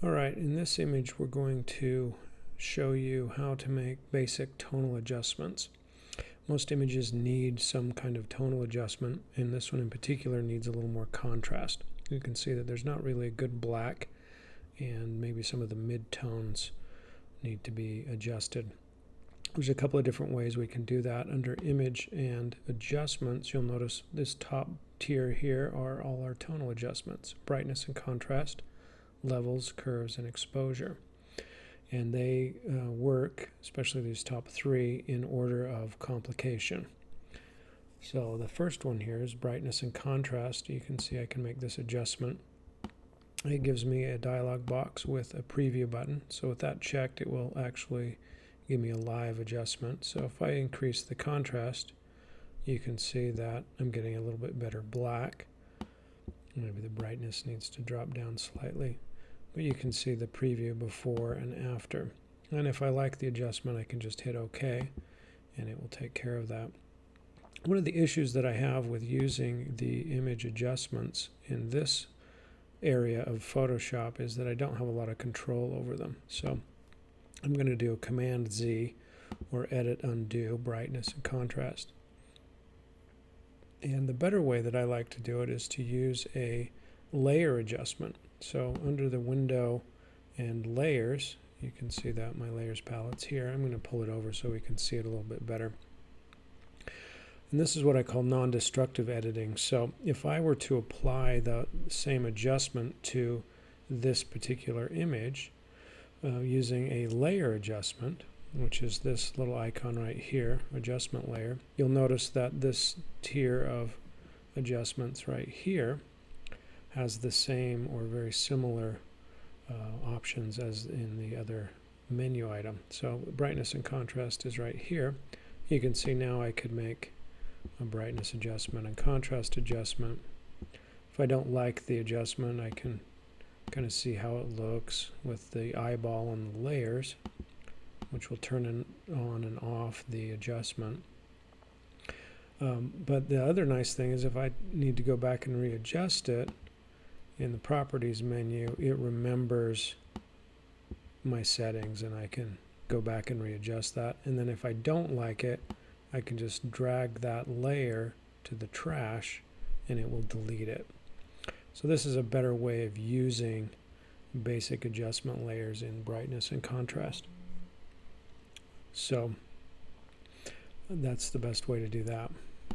Alright, in this image we're going to show you how to make basic tonal adjustments. Most images need some kind of tonal adjustment, and this one in particular needs a little more contrast. You can see that there's not really a good black, and maybe some of the mid-tones need to be adjusted. There's a couple of different ways we can do that. Under Image and Adjustments, you'll notice this top tier here are all our tonal adjustments: brightness and contrast, levels, curves, and exposure. And they work, especially these top three, in order of complication. So the first one here is brightness and contrast. You can see I can make this adjustment. It gives me a dialog box with a preview button. So with that checked, it will actually give me a live adjustment. So if I increase the contrast, you can see that I'm getting a little bit better black. Maybe the brightness needs to drop down slightly, but you can see the preview before and after. And if I like the adjustment, I can just hit OK, and it will take care of that. One of the issues that I have with using the image adjustments in this area of Photoshop is that I don't have a lot of control over them. So I'm going to do a Command Z, or Edit Undo Brightness and Contrast. And the better way that I like to do it is to use a layer adjustment. So under the Window and Layers, you can see that my Layers palette's here. I'm going to pull it over so we can see it a little bit better. And this is what I call non-destructive editing. So if I were to apply the same adjustment to this particular image using a layer adjustment, which is this little icon right here, adjustment layer, you'll notice that this tier of adjustments right here has the same or very similar options as in the other menu item. So brightness and contrast is right here. You can see now I could make a brightness adjustment and contrast adjustment. If I don't like the adjustment, I can kind of see how it looks with the eyeball and the layers, which will turn on and off the adjustment. But the other nice thing is if I need to go back and readjust it, in the Properties menu, it remembers my settings, and I can go back and readjust that. And then if I don't like it, I can just drag that layer to the trash, and it will delete it. So this is a better way of using basic adjustment layers in brightness and contrast. So that's the best way to do that.